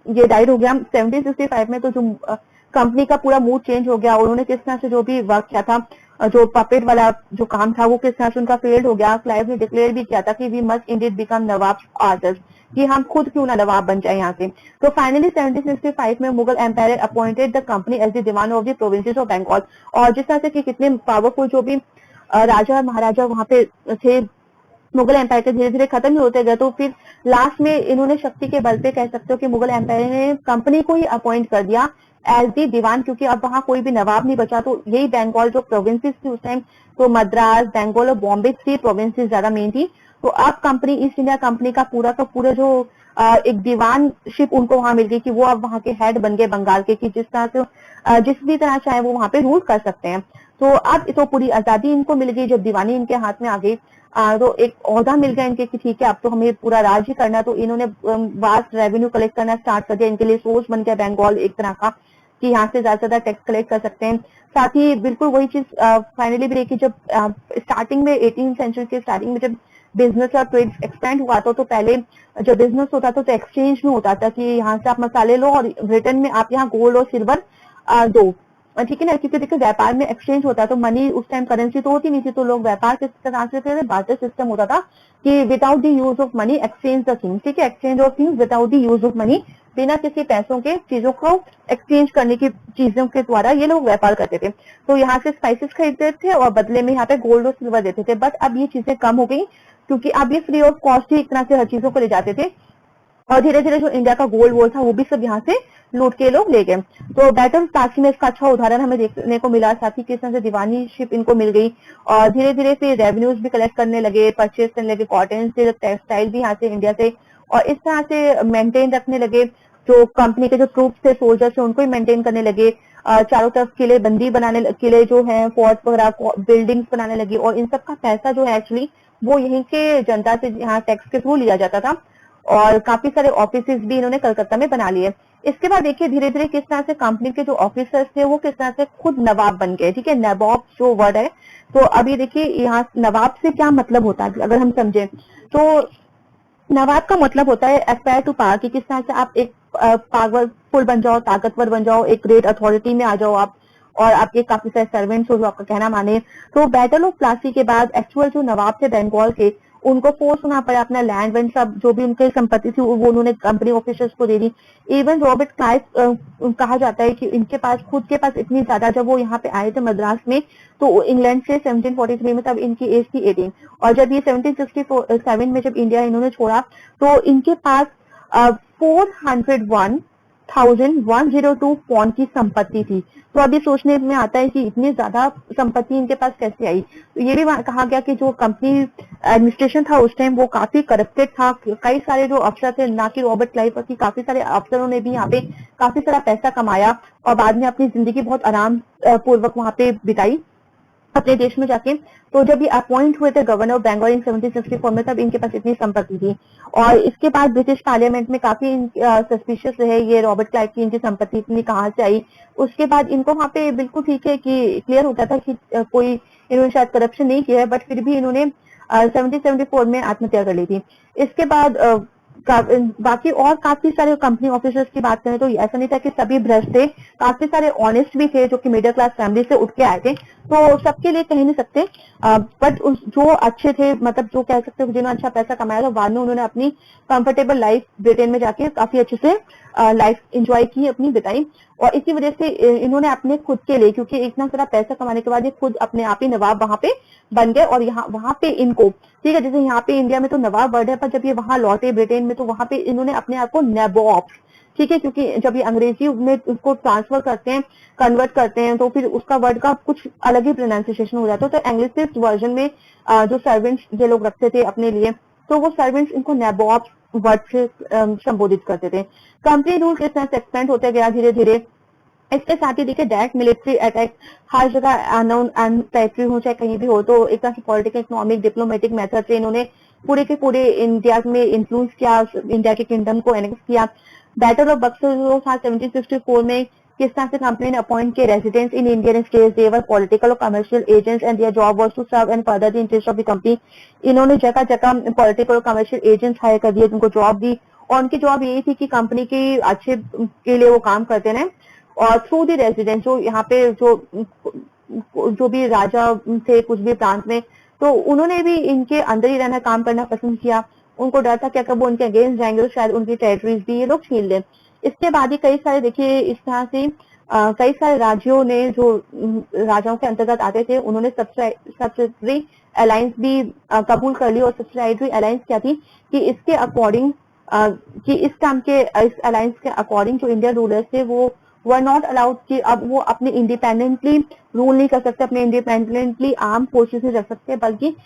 ये डाइड हो गया 1765 में, तो जो कंपनी का पूरा मूड चेंज हो गया। उन्होंने किस तरह से जो भी वर्क किया था, जो पपेट वाला जो काम था वो किस तरह से उनका फेल्ड हो गया। क्लाइव ने डिक्लेयर भी किया था कि we must indeed become nawab artist, कि हम खुद क्यों ना नवाब बन जाए यहाँ से। तो फाइनली 1765 में Mughal empire appointed the company as the diwan of the provinces of Bengal. और जिस तरह से कि कितने पावरफुल जो भी राजा और महाराजा वहां पे थे मुगल एम्पायर के, धीरे धीरे खत्म ही होते गए। तो फिर लास्ट में इन्होंने शक्ति के बल पे कह सकते हो कि मुगल एम्पायर ने कंपनी को ही अपॉइंट कर दिया एज दी दीवान, क्योंकि अब वहां कोई भी नवाब नहीं बचा। तो यही बंगाल जो प्रोविंसेस थी उस टाइम, तो मद्रास, बंगाल और बॉम्बे थ्री प्रोविंसेस ज्यादा मेन थी। तो अब कंपनी, ईस्ट इंडिया कंपनी का पूरा का पूरा जो एक दीवानशिप उनको वहां मिल गई कि वो अब वहां के हेड बन गए बंगाल के, कि जिस तरह से जिस भी तरह चाहे वो वहां पे रूल कर सकते हैं। तो अब तो पूरी आजादी इनको मिल गई जब दीवानी इनके हाथ में आ गई। तो एक ओहदा मिल गया इनके कि ठीक है अब तो हमें पूरा राज ही करना है। तो इन्होंने वास्ट रेवेन्यू कलेक्ट करना स्टार्ट कर दिया। इनके लिए सोर्स बन गया बंगाल एक तरह का कि यहाँ से ज्यादा से ज्यादा टैक्स कलेक्ट कर सकते हैं। साथ ही बिल्कुल वही चीज फाइनली भी देखी जब स्टार्टिंग में 18th सेंचुरी के स्टार्टिंग में जब बिजनेस और ट्रेड एक्सपेंड हुआ तो पहले जब बिजनेस होता था तो एक्सचेंज में होता था कि यहाँ से आप मसाले लो और रिटर्न में आप यहाँ गोल्ड और सिल्वर दो, ठीक है ना। क्योंकि देखिए व्यापार में एक्सचेंज होता है तो मनी उस टाइम करेंसी तो होती नहीं थी, तो लोग व्यापार किस तरह से थे, बार्टर सिस्टम होता था कि without the use of money exchange the things, ठीक है, exchange of things without the use of money, बिना किसी पैसों के चीजों को एक्सचेंज करने की चीजों के द्वारा ये लोग व्यापार करते थे। तो यहाँ से स्पाइसेस खरीदते थे और बदले में यहाँ पे गोल्ड और सिल्वर देते थे। बट अब ये चीजें कम हो गई क्योंकि अब ये फ्री ऑफ कॉस्ट ही एक तरह से हर चीजों को ले जाते थे और धीरे धीरे जो इंडिया का गोल्ड वोल्ड था वो भी सब यहाँ से लूट के लोग ले गए। तो बैटल प्लासी में इसका अच्छा उदाहरण हमें देखने को मिला। साथ ही किस तरह से दीवानीशिप इनको मिल गई और धीरे धीरे फिर रेवेन्यूज भी कलेक्ट करने लगे, परचेज करने लगे, कॉटन से टेक्सटाइल भी यहाँ से इंडिया से, और इस तरह से मेंटेन रखने लगे। जो कंपनी के जो ट्रूप्स थे, सोल्जर्स थे, उनको ही मेंटेन करने लगे। चारों तरफ किले बंदी बनाने, किले जो है फोर्ट वगैरह बिल्डिंग्स बनाने लगे और इन सब का पैसा जो है एक्चुअली वो यहीं के जनता से यहाँ टैक्स के थ्रू लिया जाता था। और काफी सारे ऑफिसेज भी इन्होंने कलकत्ता में बना लिए। इसके बाद देखिए धीरे धीरे किस तरह से कंपनी के जो ऑफिसर्स थे वो किस तरह से खुद नवाब बन गए, ठीक है, नवाब जो वर्ड है। तो अभी देखिए यहाँ नवाब से क्या मतलब होता है अगर हम समझे तो नवाब का मतलब होता है एस्पायर टू पावर, कि किस तरह से आप एक पावरफुल बन जाओ, ताकतवर बन जाओ, एक ग्रेट अथॉरिटी में आ जाओ आप, और आपके काफी सारे सर्वेंट्स हो जो आपका कहना माने। तो बैटल ऑफ प्लासी के बाद एक्चुअल जो नवाब थे बंगाल के उनको फोर्स होना पड़ा अपना लैंड वैंड सब जो भी उनकी संपत्ति थी वो उन्होंने कंपनी ऑफिसर्स को दे दी। इवन रॉबर्ट क्लाइव कहा जाता है कि इनके पास खुद के पास इतनी ज्यादा, जब वो यहाँ पे आए थे मद्रास में तो इंग्लैंड से 1743 में, तब इनकी एज थी 18, और जब ये 1767 में जब इंडिया इन्होंने छोड़ा तो इनके पास 401,102 पौंड की संपत्ति थी। तो अभी सोचने में आता है कि इतनी ज्यादा संपत्ति इनके पास कैसे आई। तो ये भी कहा गया कि जो कंपनी एडमिनिस्ट्रेशन था उस टाइम वो काफी करप्टेड था। कई सारे जो अफसर थे, ना कि रॉबर्ट क्लाइव की, काफी सारे अफसरों ने भी यहाँ पे काफी सारा पैसा कमाया और बाद में अपनी जिंदगी बहुत आराम पूर्वक वहां पे बिताई अपने देश में जाके। तो जब ये अपॉइंट हुए थे गवर्नर ऑफ बंगाल इन 1764 में, तब इनके पास इतनी संपत्ति थी। और इसके बाद ब्रिटिश पार्लियामेंट में काफी सस्पिशियस रहे ये रॉबर्ट क्लाइव की, इनकी संपत्ति इतनी कहाँ से आई। उसके बाद इनको वहां पे बिल्कुल ठीक है कि क्लियर होता था कि कोई इन्होंने शायद करप्शन नहीं किया है, बट फिर भी इन्होंने 1774 में आत्महत्या कर ली थी। इसके बाद बाकी और काफी सारे कंपनी ऑफिसर्स की बात करें तो ऐसा नहीं था कि सभी भ्रष्ट थे, काफी सारे ऑनेस्ट भी थे जो कि मिडिल क्लास फैमिली से उठ के आए थे। तो सबके लिए कह नहीं सकते, बट जो अच्छे थे, मतलब जो कह सकते हैं जिन्होंने अच्छा पैसा कमाया था, बाद में उन्होंने अपनी कंफर्टेबल लाइफ ब्रिटेन में जाके काफी अच्छे से लाइफ एंजॉय की, अपनी बिताई। और इसी वजह से इन्होंने अपने खुद के लिए, क्योंकि इतना सारा पैसा कमाने के बाद ये खुद अपने आप ही नवाब वहां पे बन गए। और यहाँ वहां पे इनको, ठीक है, जैसे यहाँ पे इंडिया में तो नवाब वर्ड है, पर जब ये वहां लौटे ब्रिटेन में तो वहां पे इन्होंने अपने आप को नवाब, ठीक है, क्योंकि जब ये अंग्रेजी में उसको ट्रांसफर करते हैं, कन्वर्ट करते हैं, तो फिर उसका वर्ड का कुछ अलग ही प्रोनाउंसिएशन हो जाता है। तो इंग्लिश वर्जन में जो सर्वेंट्स जो लोग रखते थे अपने लिए, तो वो सर्वेंट्स इनको नवाब वर्ड से संबोधित करते थे। कंपनी रूल किस तरह से एक्सपेंड होते गया धीरे धीरे। इसके साथ ही देखिए डायरेक्ट मिलिट्री अटैक हर जगह अननोन टेरिटरी हो चाहे कहीं भी हो, तो एक तरह से पॉलिटिकल, इकोनॉमिक, डिप्लोमेटिक मेथड से इन्होंने पूरे के पूरे इंडिया में इन्फ्लुएंस किया, इंडिया के किंगडम को एनेक्स किया। बैटल ऑफ बक्सर जो था 1764 में, किस तरह से कंपनी ने अपॉइंट किए residents in Indian states, they were political और commercial agents and their job was to serve and further the interest of the company. इन्होंने जगह जगह पॉलिटिकल और कमर्शियल एजेंट्स हायर कर दिए, उनको जॉब दी, और उनकी जॉब यही थी कि कंपनी की अच्छे के लिए वो काम करते रहे। और थ्रू द रेजिडेंट, जो यहाँ पे जो भी राजा थे कुछ भी प्रांत में, तो उन्होंने भी इनके अंदर ही रहना, काम करना पसंद किया। उनको डर था कि अगर वो उनके अगेंस्ट जाएंगे तो शायद उनकी टेरिटरीज भी ये लोग छीन लें। इसके बाद ही कई सारे, देखिए इस तरह से कई सारे राज्यों ने जो राजाओं के अंतर्गत आते थे, उन्होंने सब्सिडरी अलायंस भी कबूल कर ली। और सब्सिडरी अलायंस क्या थी कि इसके अकॉर्डिंग, कि इस काम के, इस अलायंस के अकॉर्डिंग जो इंडियन रूलर्स थे वो वर नॉट अलाउड कि अब वो अपने इंडिपेंडेंटली रूल नहीं कर सकते, अपने इंडिपेंडेंटली आर्म फोर्सेस नहीं रख सकते, बल्कि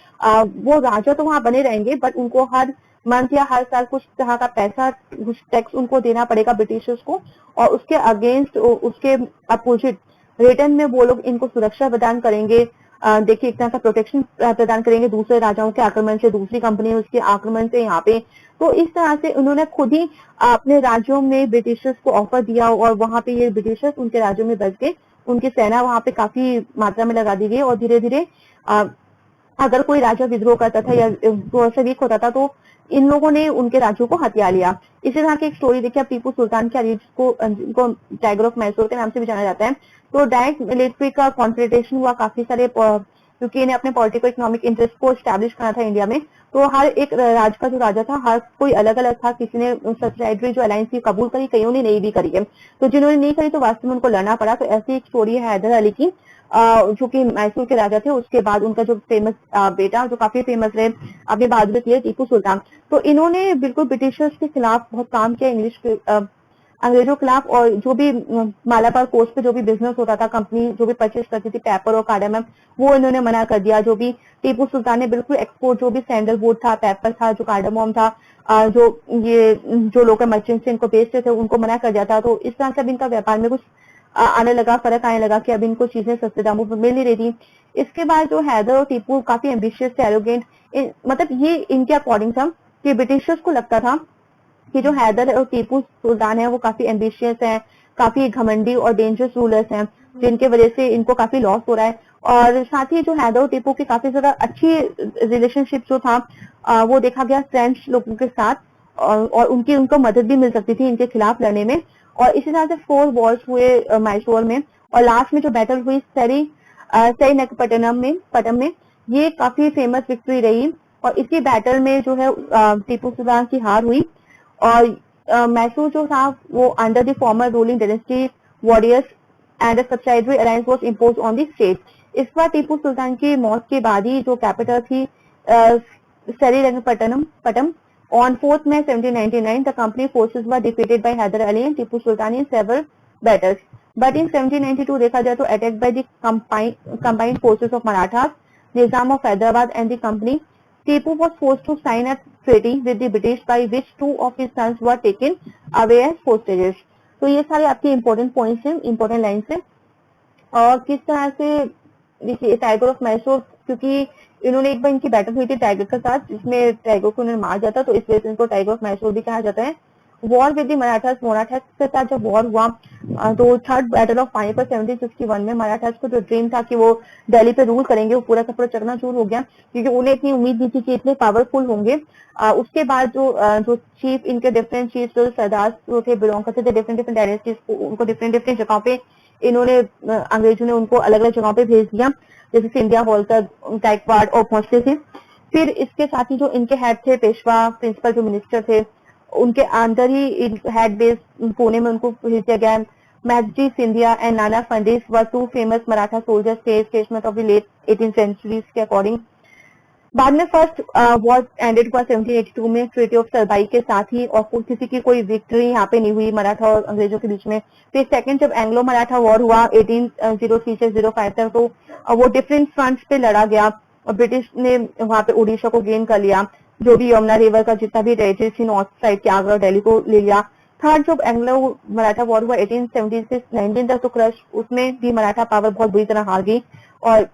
वो राजा तो वहां बने रहेंगे, बट उनको हर मंथ या हर साल कुछ तरह का पैसा, कुछ टैक्स उनको देना पड़ेगा ब्रिटिशर्स को। और उसके अगेंस्ट, उसके अपोजिट रिटर्न में वो लोग इनको सुरक्षा प्रदान करेंगे, देखिए एक तरह का प्रोटेक्शन प्रदान करेंगे दूसरे राजाओं के आक्रमण से, दूसरी कंपनी उसके आक्रमण से यहाँ पे। तो इस तरह से उन्होंने खुद ही अपने राज्यों में ब्रिटिशर्स को ऑफर दिया, और वहां पे ये ब्रिटिशर्स उनके राज्यों में बस गए, उनकी सेना वहां पे काफी मात्रा में लगा दी गई। और धीरे धीरे अगर कोई राजा विद्रोह करता था या थोड़ा सा वीक होता था तो इन लोगों ने उनके राज्यों को हथिया लिया। इसी तरह की एक स्टोरी देखिए टीपू सुल्तान की, जिनको टाइगर ऑफ मैसूर के नाम से भी जाना जाता है। तो डायरेक्ट मिलिट्री का कॉन्फ्रेंटेशन हुआ, काफी सारे, क्योंकि इन्हें अपने पॉलिटिकल इकोनॉमिक इंटरेस्ट को स्टैब्लिश करना था इंडिया में। तो हर एक राज्य का जो राजा था, हर कोई अलग अलग था, किसी ने सब्सिडरी जो अलायंस थी कबूल करी, कईयों ने नहीं भी करी है। तो जिन्होंने नहीं करी तो वास्तव में उनको लड़ना पड़ा। तो ऐसी एक स्टोरी है हैदर अली की, जो कि मैसूर के राजा थे। उसके बाद उनका जो फेमस बेटा, जो काफी फेमस रहे अपनी बहादुरी के लिए, टीपू सुल्तान। तो इन्होंने बिल्कुल ब्रिटिशर्स के खिलाफ बहुत काम किया, अंग्रेजों के खिलाफ। और जो भी मालाबार कोस्ट पे जो भी बिजनेस होता था, कंपनी जो भी परचेज करती थी पेपर और कार्डमम, वो इन्होंने मना कर दिया। जो भी टीपू सुल्तान ने बिल्कुल एक्सपोर्ट, जो भी सैंडलवुड था, पेपर था, जो कार्डमम था, जो लोकल मर्चेंट्स इनको बेचते थे, उनको मना कर दिया था। तो इस तरह से अब इनका व्यापार में कुछ आने लगा, फर्क आने लगा कि अब इनको चीजें सस्ते दामों पर मिल नहीं रही थी। इसके बाद जो हैदर और टीपू काफी एम्बिशियस थे, एरोगेंट, मतलब ये इनके अकॉर्डिंग था कि ब्रिटिशर्स को लगता था कि जो हैदर और टीपू सुल्तान है वो काफी एम्बिशियस है, काफी घमंडी और डेंजरस रूलर्स हैं, जिनके वजह से इनको काफी लॉस हो रहा है। और साथ ही जो हैदर और टीपू की काफी ज्यादा अच्छी रिलेशनशिप जो था, वो देखा गया फ्रेंच लोगों के साथ, और उनको मदद भी मिल सकती थी इनके खिलाफ लड़ने में। और इसी तरह से 4 वॉर्स हुए मैसूर में, और लास्ट में जो बैटल हुई सेरिंगपट्टनम में, ये काफी फेमस विक्ट्री रही। और इसी बैटल में जो है टीपू सुल्तान की हार हुई और मैसूर जो था वो under the former ruling dynasty warriors and subsidiary alliance was imposed on the state. इस बार टीपू सुल्तान की मौत के बाद ही जो कैपिटल थी Seringapatam on 4th May 1799, the company forces were defeated by Hyder Ali and Tipu Sultan in several battles. But in 1792 देखा जाए तो attacked by the combined forces of Marathas, Nizam of Hyderabad and the company, Tipu was forced to sign a treaty with the British by which two of his sons were taken away as hostages. तो ये सारे आपके important points हैं, important lines हैं। और किस तरह से देखिए टाइगर ऑफ मैसूर, क्योंकि इन्होंने एक बार इनकी बैटल हुई थी टाइगर के साथ जिसमें टाइगर को उन्होंने मार जाता, तो इस वजह से इनको टाइगर ऑफ मैसूर भी कहा जाता है। War with the Marathas, Marathas के साथ जब वॉर हुआ तो थर्ड बैटल ऑफ पानीपत 1761 में मराठास को जो ड्रीम था कि वो दिल्ली पे रूल करेंगे वो पूरा का पूरा चकनाचूर हो गया, क्योंकि उन्हें इतनी उम्मीद नहीं थी कि इतने पावरफुल होंगे। उसके बाद जो चीफ इनके डिफरेंट चीफ जो सरदार जो थे बिलोंग करते थे डिफरेंट डिफरेंट डायनेस्टीज को, उनको डिफरेंट डिफरेंट जगहों पे इन्होंने अंग्रेजों ने उनको अलग अलग जगहों पे भेज दिया, जैसे सिंधिया, होलकर, गायकवाड़ और पहुंचते थे। फिर इसके साथ ही जो इनके हेड थे पेशवा, प्रिंसिपल जो मिनिस्टर थे, उनके अंदर ही हेड बेस पुणे में उनको भेज दिया गया। मैगजी Scindia and Nana Phadnis were two famous Maratha soldiers के statement of the late 18th century के अकॉर्डिंग। बाद में फर्स्ट वॉर एंडेड हुआ 1782 में ट्रीटी ऑफ सरबाई के साथ ही, और किसी की कोई विक्ट्री यहाँ पे नहीं हुई मराठा और अंग्रेजों के बीच में। फिर सेकंड जब एंग्लो मराठा वॉर हुआ 1803 से 05 तक, तो वो डिफरेंट फ्रंट्स पे लड़ा गया और ब्रिटिश ने वहां पे उड़ीसा को गेन कर लिया, जो भी यमुना रिवर का जितना भी टेरिटरी थी नॉर्थ साइड के, आगरा और दिल्ली को ले लिया। थर्ड जब एंग्लो मराठा वॉर हुआ 1876-19 तक, तो क्रश उसमें भी मराठा पावर बहुत बुरी तरह हार गई और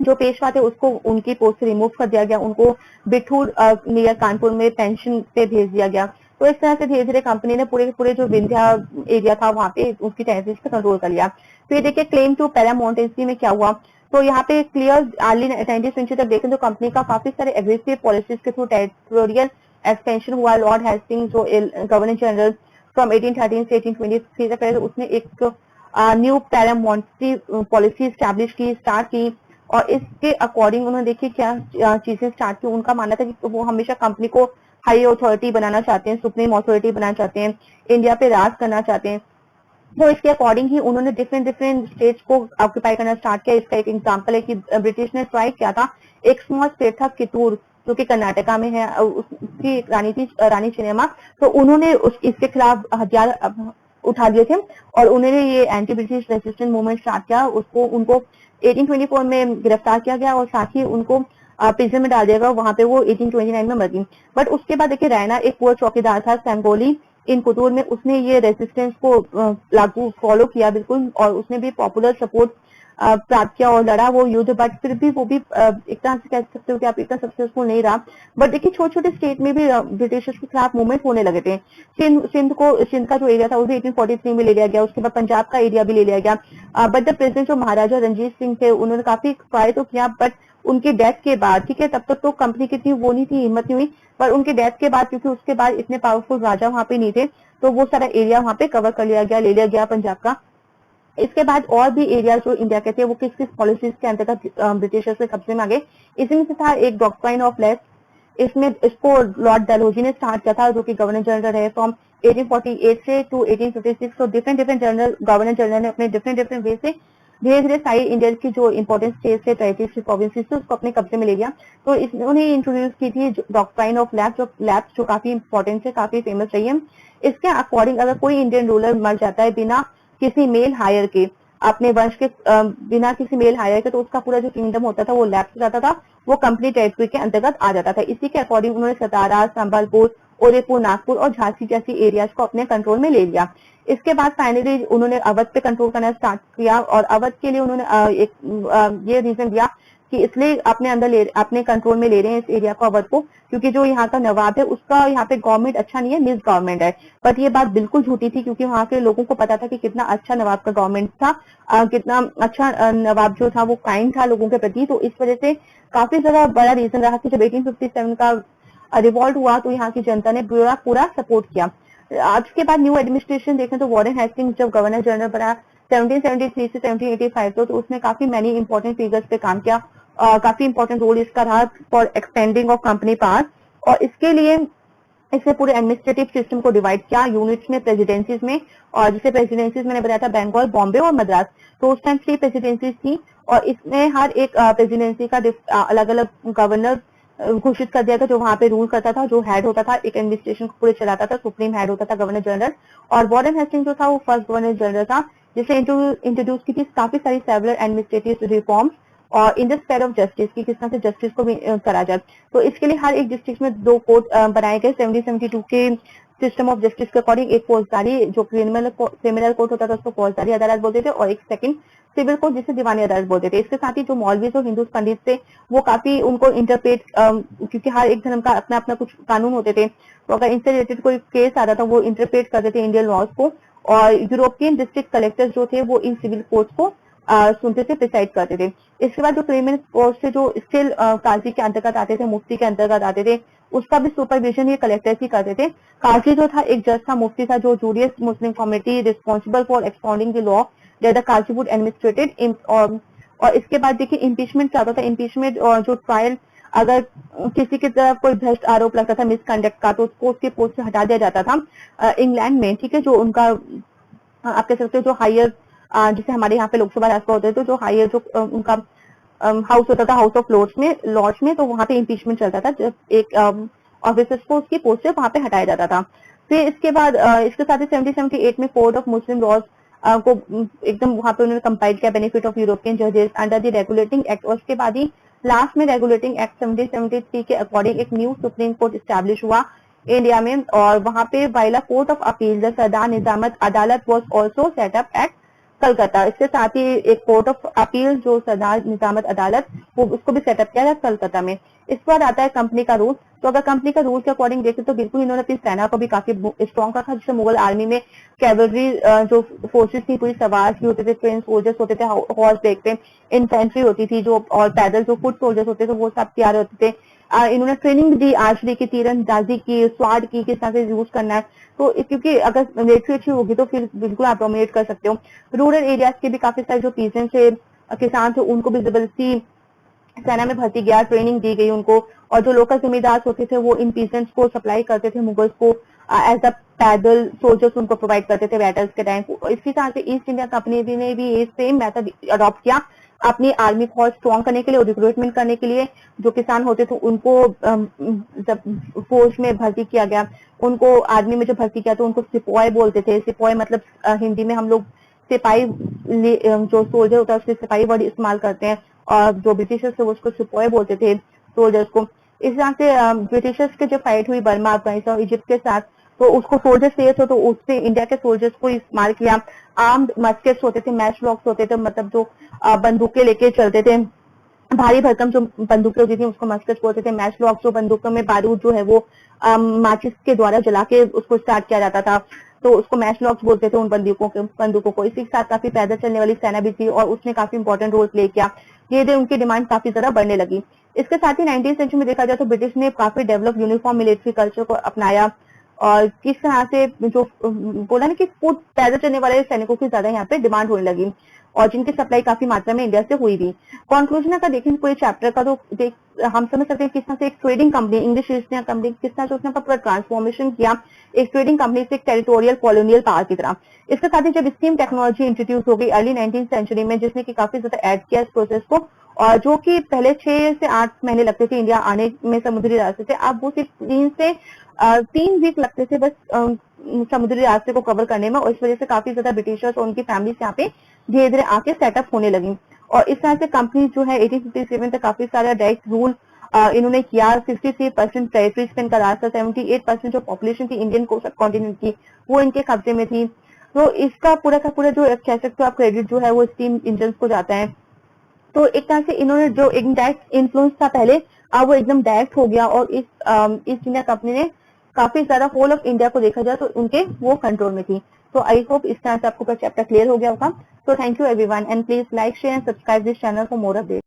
जो पेशवा थे उसको उनकी पोस्ट से रिमूव कर दिया गया, उनको बिठूर नियर कानपुर में पेंशन पे भेज दिया गया। तो इस तरह से धीरे धीरे कंपनी ने पूरे जो विंध्या एरिया था वहां पे उसकी टेरिटरीज पे कंट्रोल कर लिया। फिर देखिए क्लेम टू पैरामाउंटेंसी में क्या हुआ, तो यहाँ पे क्लियर अर्ली 19th सेंचुरी तक देखें तो कंपनी का काफी सारे एग्रेसिव पॉलिसीज के थ्रू टेरिटोरियल एक्सपेंशन हुआ। लॉर्ड हेस्टिंग्स जो गवर्नर जनरल फ्रॉम 1813 से 1823 तक रहे, उसने एक न्यू पैरामाउंटेंसी पॉलिसी स्टैब्लिश की, स्टार्ट की, और इसके अकॉर्डिंग उन्होंने देखिए क्या चीजें स्टार्ट की। उनका मानना था कि वो हमेशा कंपनी को हाई अथॉरिटी बनाना चाहते हैं, सुप्रीम अथॉरिटी बनाना चाहते हैं, इंडिया पे राज करना चाहते हैं। तो इसके अकॉर्डिंग ही उन्होंने डिफरेंट स्टेट्स को ऑक्यूपाई करना स्टार्ट किया। इसका एक एग्जांपल है कि ब्रिटिश ने ट्राई किया था, एक स्मॉल स्टेट था कितूर जो कि कर्नाटका में है, उसकी रानी थी रानी चिन्नेमा, तो उन्होंने इसके खिलाफ हथियार उठा दिए थे और उन्होंने ये anti British resistance movement start किया। उनको 1824 में गिरफ्तार किया गया और साथ ही उनको प्रिजन में डाल दिया गया, वहां पे वो 1829 में मर गई। बट उसके बाद देखिए रैना एक वो चौकीदार था सैंगोली इन कुतूर में, उसने ये रेजिस्टेंस को लागू फॉलो किया बिल्कुल, और उसने भी पॉपुलर सपोर्ट प्राप्त किया और लड़ा वो युद्ध। बट फिर भी वो भी एक तरह से कह सकते हो कि आप इतना सक्सेसफुल नहीं रहा। बट देखिए छोटे छोटे स्टेट में भी ब्रिटिशर्स के खिलाफ मूवमेंट होने लगे थे। सिंध का जो एरिया था वो भी 1843 में ले लिया गया, उसके बाद पंजाब का एरिया भी ले लिया गया। बट द प्रेसिडेंट जो महाराजा रंजीत सिंह थे उन्होंने काफी ट्राई तो किया, बट उनकी डेथ के बाद, ठीक है, तब तक तो कंपनी की इतनी वो नहीं थी, हिम्मत नहीं हुई, पर उनके डेथ के बाद, क्योंकि उसके बाद इतने पावरफुल राजा वहां पे नहीं थे, तो वो सारा एरिया वहां पे कवर कर लिया गया, ले लिया गया पंजाब का। इसके बाद और भी एरिया जो इंडिया के थे वो किस किस पॉलिसीज के अंतर्गत ब्रिटिशर्स के कब्जे में आ गए, इसमें से था एक डॉक्ट्राइन ऑफ लेस। इसमें इसको लॉर्ड डलहौजी ने स्टार्ट किया था, जो कि गवर्नर जनरल रहे फ्रॉम 1848 से टू 1856। तो डिफरेंट जनरल गवर्नर जनरल ने अपने डिफरेंट वे से धीरे धीरे सारी इंडिया की जो इंपॉर्टेंट स्टेट्स थे, टेरिटरीज, प्रोविंसेस थे, उसको अपने कब्जे में ले लिया। तो इन्होंने इंट्रोड्यूस की थी डॉक्ट्राइन ऑफ लैप्स जो काफी इंपॉर्टेंट है, काफी फेमस रही है। इसके अकॉर्डिंग अगर कोई इंडियन रूलर मर जाता है बिना किसी मेल हायर के, अपने वंश के बिना किसी मेल हायर के, तो उसका पूरा जो किंगडम होता था वो लैप्स हो जाता था, वो कंपनी टेरिटरी के अंतर्गत आ जाता था। इसी के अकॉर्डिंग उन्होंने सतारा, संबलपुर, उदयपुर, नागपुर और झांसी जैसी एरियाज को अपने कंट्रोल में ले लिया। इसके बाद फाइनली उन्होंने अवध पे कंट्रोल करना स्टार्ट किया, और अवध के लिए उन्होंने ये रीजन दिया कि इसलिए अपने कंट्रोल में ले रहे हैं इस एरिया को, अवध को, क्योंकि जो यहाँ का नवाब है उसका यहाँ पे गवर्नमेंट अच्छा नहीं है, मिस गवर्नमेंट है। बट ये बात बिल्कुल झूठी थी, क्योंकि वहाँ के लोगों को पता था कि कितना अच्छा नवाब का गवर्नमेंट था, कितना अच्छा नवाब जो था वो काइंड था लोगों के प्रति। तो इस वजह से काफी ज्यादा बड़ा रीजन रहा कि जब 1857 का रिवॉल्ट हुआ तो यहाँ की जनता ने पूरा सपोर्ट किया। आज के बाद न्यू एडमिनिस्ट्रेशन देखें तो वॉरेन हेस्टिंग्स जब गवर्नर जनरल बना 1773 से 1785 तो उसने काफी मैनी इंपॉर्टेंट फिगर्स पे काम किया। काफी इंपॉर्टेंट रोल इसका रहा फॉर एक्सपेंडिंग ऑफ कंपनी पास। और इसके लिए इसने पूरे एडमिनिस्ट्रेटिव सिस्टम को डिवाइड किया यूनिट्स में, प्रेसिडेंसीज में। और जिसे प्रेसिडेंसीज मैंने बताया था बंगाल, बॉम्बे और मद्रास, तो उस टाइम 3 प्रेसिडेंसीज थी। और इसमें हर एक प्रेसिडेंसी का अलग अलग गवर्नर घोषित कर दिया था जो वहां पे रूल करता था, जो हेड होता था, एक एडमिनिस्ट्रेशन को पूरे चलाता था, सुप्रीम हेड होता था गवर्नर जनरल। और वारेन हेस्टिंग जो था वो फर्स्ट गवर्नर जनरल था जिसे इंट्रोड्यूस की थी काफी सारी सेवरल एडमिनिस्ट्रेटिव रिफॉर्म्स और in the sphere of justice की किस तरह से जस्टिस को भी करा जाए। तो इसके लिए हर एक डिस्ट्रिक्ट में 2 कोर्ट बनाए गए 1772 के सिस्टम ऑफ जस्टिस के अकॉर्डिंग। एक फौजदारी जो क्रिमिनल कोर्ट होता था उसको फौजदारी अदालत बोलते थे, और एक सेकंड सिविल कोर्ट जिसे दीवानी अदालत बोलते थे। इसके साथ ही जो मौलवी और हिंदू पंडित थे वो काफी उनको इंटरप्रेट, क्योंकि हर एक धर्म का अपना अपना कुछ कानून होते थे, तो अगर इनसे रिलेटेड कोई केस आता था वो इंटरप्रेट करते थे इंडियन लॉज को। और यूरोपियन डिस्ट्रिक्ट कलेक्टर्स जो थे वो इन सिविल कोर्ट को सुनते थे, प्रिसाइड करते थे। इसके बाद जो क्रिमिनल कोर्ट से जो स्टिल काजी के अंतर्गत आते थे, मुफ्ती के अंतर्गत आते थे, उसका भी सुपरविजन ये कलेक्टर्स ही करते थे। काजी जो था एक जज था, मुफ्ती था जो jurist Muslim committee responsible for expounding the law that the Qazi would administered. और इसके बाद देखिए इम्पीचमेंट क्या होता था। इम्पीचमेंट जो ट्रायल, अगर किसी की तरफ कोई भ्रष्ट आरोप लगता था मिसकंडक्ट का, तो उसको उसके पोस्ट से हटा दिया जाता था इंग्लैंड में, ठीक है। जो उनका आप कह सकते हो जो हायर, जैसे हमारे यहाँ पे लोकसभा राष्ट्र होते हैं तो जो हायर जो उनका हाउस होता था, हाउस ऑफ लॉर्ड्स में, तो वहां पे इम्पीचमेंट चलता था जब एक ऑफिसर्स को उसकी पोस्ट से वहां पे हटाया जाता था। फिर इसके बाद इसके साथ ही 1778 में कोड ऑफ मुस्लिम लॉज को एकदम वहां पे उन्होंने कंपाइल किया, बेनिफिट ऑफ यूरोपियन जजेस अंडर द रेगुलेटिंग एक्ट। और उसके बाद ही लास्ट में रेगुलेटिंग एक्ट 1773 के अकॉर्डिंग एक न्यू सुप्रीम कोर्ट स्टैब्लिश हुआ इंडिया में। और वहां पे वाइला court of appeal the Sadar Nizamat Adalat was also set up at Calcutta. इसके साथ ही एक कोर्ट ऑफ अपील जो सरदार निजामत अदालत, वो उसको भी सेटअप किया है कलकत्ता में। इस पर आता है कंपनी का रूल। तो अगर कंपनी का रूल के अकॉर्डिंग देखें तो बिल्कुल इन्होंने अपनी सेना को भी काफी स्ट्रॉन्ग रखा। जैसे मुगल आर्मी में कैवलरी जो फोर्सेस थी पूरी सवार की होते थे, ट्रेन सोल्जर्स होते थे, हॉर्स बैक पे इन्फेंट्री होती थी जो, और पैदल जो फुट सोल्जर्स होते थे वो सब तैयार होते थे। इन्होंने ट्रेनिंग दी आर्चरी की, तीरंदाजी की, स्वाड की, किस तरह से यूज करना है। तो क्योंकि अगर मिलिट्री अच्छी होगी तो फिर बिल्कुल आप डोमिनेट कर सकते हो। रूरल एरियाज के भी काफी सारे जो पीजेंट थे, किसान थे, उनको भी जबरदस्ती सेना में भर्ती किया, ट्रेनिंग दी गई उनको। और जो लोकल जमींदार होते थे वो इन पीजेंट्स को सप्लाई करते थे मुगल्स को एज अ पैदल सोल्जर्स उनको प्रोवाइड करते थे बैटल्स के टाइम। इसी तरह से ईस्ट इंडिया कंपनी ने भी ये सेम मेथड अडॉप्ट किया अपनी आर्मी को स्ट्रॉन्ग करने के लिए और रिक्रूटमेंट करने के लिए। जो किसान होते थे उनको जब फौज में भर्ती किया गया, उनको आर्मी में जब भर्ती किया तो उनको सिपाही बोलते थे। सिपाही मतलब हिंदी में हम लोग सिपाही, जो सोल्जर होता है उसके सिपाही वर्ड इस्तेमाल करते हैं, और जो ब्रिटिशर्स थे उसको सिपाही बोलते थे सोल्जर्स को। इस तरह से ब्रिटिशर्स के जो फाइट हुई बर्मा, अफगानिस्तान और इजिप्ट के साथ, तो उसको सोल्जर्स चाहिए थे, तो उससे इंडिया के सोल्जर्स को इस्तेमाल किया। आर्म्ड मस्केट्स होते थे, मैच लॉक्स होते थे, मतलब जो बंदूकें लेके चलते थे, भारी भरकम जो बंदूकें होती थी उसको मस्केट्स बोलते थे। मैच लॉक्स जो बंदूकों में बारूद जो है वो माचिस के द्वारा जला के उसको स्टार्ट किया जाता था, तो उसको मैच लॉक्स बोलते थे उन बंदूकों को। इसी के साथ काफी पैदल चलने वाली सेना भी थी और उसने काफी इंपॉर्टेंट रोल प्ले किया। ये उनकी डिमांड काफी ज्यादा बढ़ने लगी। इसके साथ ही 19th सेंचुरी में देखा जाए तो ब्रिटिश ने काफी डेवलप यूनिफॉर्म मिलिट्री कल्चर को अपनाया, और किस तरह से जो बोला ना कि फुट पैदल चलने वाले सैनिकों की ज्यादा यहाँ पे डिमांड होने लगी, और जिनकी सप्लाई काफी मात्रा में इंडिया से हुई भी। कंक्लूजन अगर देखें पूरे चैप्टर का तो हम समझ सकते हैं किस तरह से एक trading company, English east India company, किस तरह से उसने पूरा ट्रांसफॉर्मेशन किया एक ट्रेडिंग कंपनी से एक टेरिटोरियल कॉलोनियल पावर की तरह। इसके साथ ही जब स्टीम टेक्नोलॉजी इंट्रोड्यूस हो गई अर्ली 19th सेंचुरी में, जिसने की काफी ज्यादा ऐड किया इस प्रोसेस को, और जो कि पहले 6 से 8 महीने लगते थे इंडिया आने में समुद्री रास्ते से, अब वो सिर्फ 3 से 3 वीक लगते थे बस समुद्री रास्ते को कवर करने में। और इस वजह से काफी ज्यादा ब्रिटिशर्स और उनकी फैमिली यहाँ पे धीरे धीरे आके सेटअप होने लगी। और इस तरह से कंपनी जो है 1857 तक काफी सारा डायरेक्ट रूल इन्होंने किया। 63% टेरिटरी स्पेन का रास्ता, 78% जो पॉपुलेशन थी इंडियन कॉन्टिनेंट की वो इनके कब्जे में थी। तो इसका पूरा का पूरा जो कह सकते हो आप क्रेडिट जो है वो स्टीम इंजन को जाता है। तो एक तरह से इन्होंने जो इनडायरेक्ट इन्फ्लुएंस था पहले, अब वो एकदम डायरेक्ट हो गया, और इस ईस्ट इंडिया कंपनी ने काफी ज्यादा होल ऑफ इंडिया को देखा जाए तो उनके वो कंट्रोल में थी। तो आई होप इस तरह से आपको चैप्टर क्लियर हो गया होगा। तो thank you everyone, and please like share and subscribe this channel for more update.